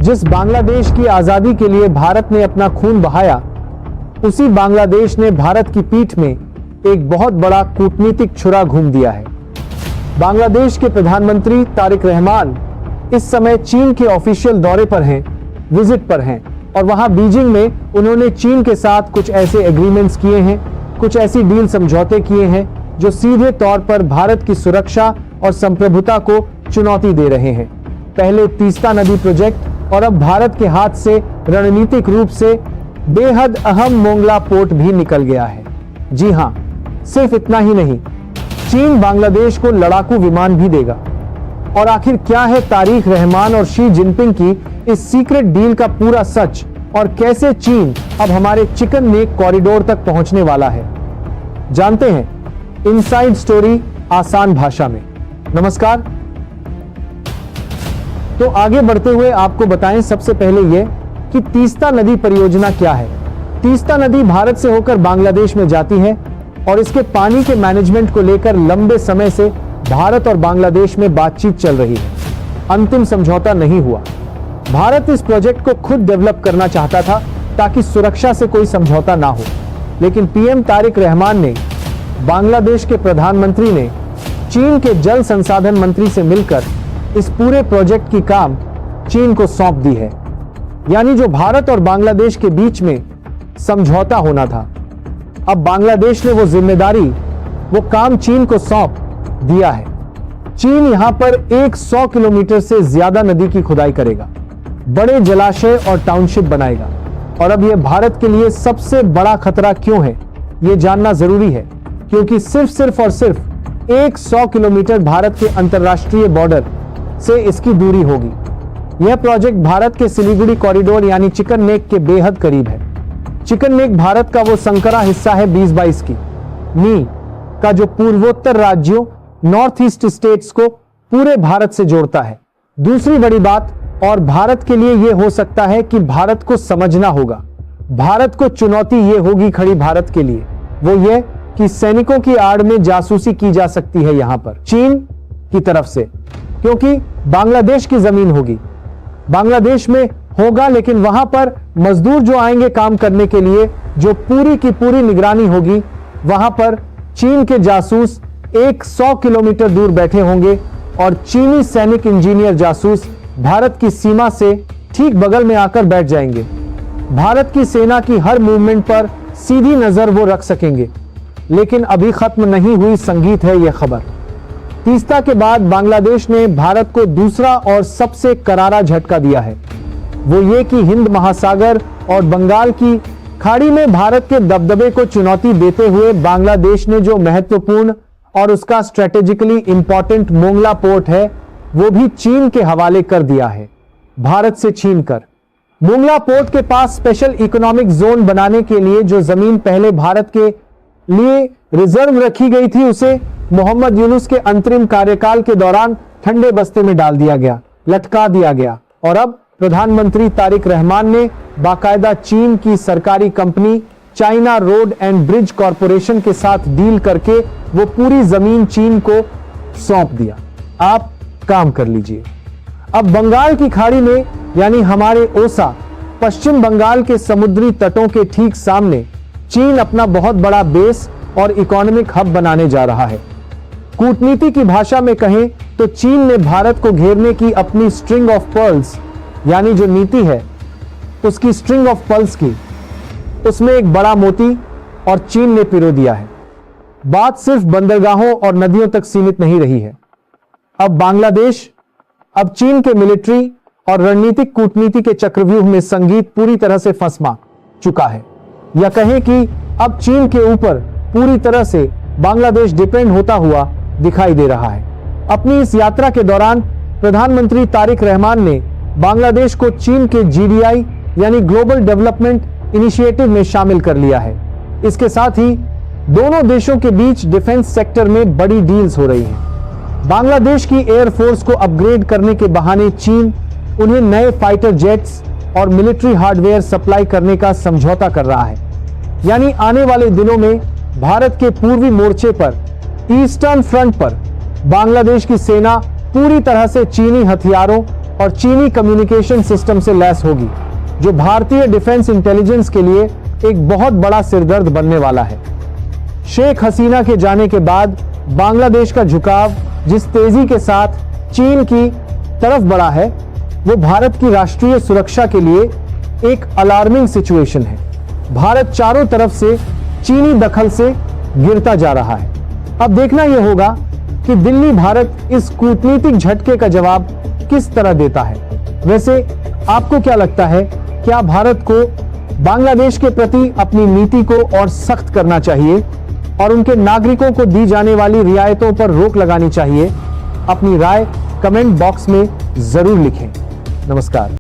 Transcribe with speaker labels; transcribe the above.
Speaker 1: जिस बांग्लादेश की आजादी के लिए भारत ने अपना खून बहाया, उसी बांग्लादेश ने भारत की पीठ में एक बहुत बड़ा कूटनीतिक छुरा घूम दिया है। बांग्लादेश के प्रधानमंत्री तारिक रहमान इस समय चीन के ऑफिशियल दौरे पर हैं, विजिट पर हैं, और वहां बीजिंग में उन्होंने चीन के साथ कुछ ऐसे एग्रीमेंट्स किए हैं, कुछ ऐसी डील समझौते किए हैं जो सीधे तौर पर भारत की सुरक्षा और संप्रभुता को चुनौती दे रहे हैं। पहले तीस्ता नदी प्रोजेक्ट और अब भारत के हाथ से रणनीतिक रूप से बेहद अहम मोंगला पोर्ट भी निकल गया है। जी हां, सिर्फ इतना ही नहीं, चीन बांग्लादेश को लड़ाकू विमान भी देगा। और आखिर क्या है तारिक रहमान और शी जिनपिंग की इस सीक्रेट डील का पूरा सच, और कैसे चीन अब हमारे चिकन नेक कॉरिडोर तक पहुंचने वाला है, जानते हैं इनसाइड स्टोरी आसान भाषा में। नमस्कार। तो आगे बढ़ते हुए आपको बताएं सबसे पहले यह कि तीस्ता नदी परियोजना क्या है। तीस्ता नदी भारत से होकर बांग्लादेश में जाती है और इसके पानी के मैनेजमेंट को लेकर लंबे समय से भारत और बांग्लादेश में बातचीत चल रही है। अंतिम समझौता नहीं हुआ। भारत इस प्रोजेक्ट को खुद डेवलप करना चाहता था ताकि सुरक्षा से कोई समझौता ना हो, लेकिन पीएम तारिक रहमान ने, बांग्लादेश के प्रधानमंत्री ने चीन के जल संसाधन मंत्री से मिलकर इस पूरे प्रोजेक्ट की काम चीन को सौंप दी है। यानी जो भारत और बांग्लादेश के बीच में समझौता होना था, अब बांग्लादेश ने वो जिम्मेदारी, वो काम चीन को सौंप दिया है। चीन यहां पर 100 किलोमीटर से ज्यादा नदी की खुदाई करेगा, बड़े जलाशय और टाउनशिप बनाएगा। और अब यह भारत के लिए सबसे बड़ा खतरा क्यों है, यह जानना जरूरी है, क्योंकि सिर्फ 100 किलोमीटर भारत के अंतरराष्ट्रीय बॉर्डर से इसकी दूरी होगी। यह प्रोजेक्ट भारत के सिलीगुड़ी कॉरिडोर यानी चिकन नेक के बेहद करीब है। चिकन नेक भारत का वो संकरा हिस्सा है 2022 की नी का, जो पूर्वोत्तर राज्यों, नॉर्थ ईस्ट स्टेट्स को पूरे भारत से जोड़ता है। दूसरी बड़ी बात, और भारत के लिए यह हो सकता है कि भारत को समझना होगा, भारत को चुनौती यह होगी खड़ी भारत के लिए, वो ये कि सैनिकों की आड़ में जासूसी की जा सकती है यहां पर चीन की तरफ से, क्योंकि बांग्लादेश की जमीन होगी, बांग्लादेश में होगा, लेकिन वहां पर मजदूर जो आएंगे काम करने के लिए, जो पूरी की पूरी निगरानी होगी, वहां पर चीन के जासूस 100 किलोमीटर दूर बैठे होंगे और चीनी सैनिक इंजीनियर जासूस भारत की सीमा से ठीक बगल में आकर बैठ जाएंगे। भारत की सेना की हर मूवमेंट पर सीधी नजर वो रख सकेंगे। लेकिन अभी खत्म नहीं हुई संगीत है यह खबर। तीस्ता के बाद बांग्लादेश ने भारत को दूसरा और सबसे करारा झटका दिया है। वो ये कि हिंद महासागर और बंगाल की खाड़ी में भारत के दबदबे को चुनौती देते हुए बांग्लादेश ने जो महत्वपूर्ण और उसका स्ट्रेटेजिकली इंपॉर्टेंट मोंगला पोर्ट है, वो भी चीन के हवाले कर दिया है, भारत से छीनकर। मोंगला पोर्ट के पास स्पेशल इकोनॉमिक जोन बनाने के लिए जो जमीन पहले भारत के लिए रिजर्व रखी गई थी, उसे मोहम्मद यूनुस के अंतरिम कार्यकाल के दौरान ठंडे बस्ते में डाल दिया गया, लटका दिया गया। और अब प्रधानमंत्री तारिक रहमान ने बाकायदा चीन की सरकारी company China road and bridge corporation के साथ डील करके वो पूरी जमीन चीन को सौंप दिया, आप काम कर लीजिए। अब बंगाल की खाड़ी में, यानी हमारे ओसा, पश्चिम बंगाल के समुद्री तटों के ठीक सामने चीन अपना बहुत बड़ा बेस और इकोनॉमिक हब बनाने जा रहा है। कूटनीति की भाषा में कहें तो चीन ने भारत को घेरने की अपनी स्ट्रिंग ऑफ पर्ल्स, यानी जो नीति है उसकी स्ट्रिंग ऑफ पर्ल्स की, उसमें एक बड़ा मोती और चीन ने पिरो दिया है। बात सिर्फ बंदरगाहों और नदियों तक सीमित नहीं रही है। अब बांग्लादेश, अब चीन के मिलिट्री और रणनीतिक कूटनीति के चक्रव्यूह में संगीत पूरी तरह से फंस चुका है, या कहें कि अब चीन के ऊपर पूरी तरह से बांग्लादेश डिपेंड होता हुआ दिखाई दे रहा है। अपनी इस यात्रा के दौरान प्रधानमंत्री तारिक रहमान ने बांग्लादेश को चीन के जीडीआई यानी ग्लोबल डेवलपमेंट इनिशिएटिव में शामिल कर लिया है। इसके साथ ही दोनों देशों के बीच डिफेंस सेक्टर में बड़ी डील्स हो रही हैं। बांग्लादेश की एयरफोर्स को अपग्रेड करने के बहाने चीन उन्हें नए फाइटर जेट्स और मिलिट्री हार्डवेयर सप्लाई करने का समझौता कर रहा है। यानी आने वाले दिनों में भारत के पूर्वी मोर्चे पर, ईस्टर्न फ्रंट पर बांग्लादेश की सेना पूरी तरह से चीनी हथियारों और चीनी कम्युनिकेशन सिस्टम से लैस होगी, जो भारतीय डिफेंस इंटेलिजेंस के लिए एक बहुत बड़ा सिरदर्द बनने वाला है। शेख हसीना के जाने के बाद बांग्लादेश का झुकाव जिस तेजी के साथ चीन की तरफ बढ़ा है, वो भारत की राष्ट्रीय सुरक्षा के लिए एक अलार्मिंग सिचुएशन है। भारत चारों तरफ से चीनी दखल से गिरता जा रहा है। अब देखना यह होगा कि दिल्ली भारत इस कूटनीतिक झटके का जवाब किस तरह देता है। वैसे आपको क्या लगता है, क्या भारत को बांग्लादेश के प्रति अपनी नीति को और सख्त करना चाहिए और उनके नागरिकों को दी जाने वाली रियायतों पर रोक लगानी चाहिए? अपनी राय कमेंट बॉक्स में जरूर लिखें। नमस्कार।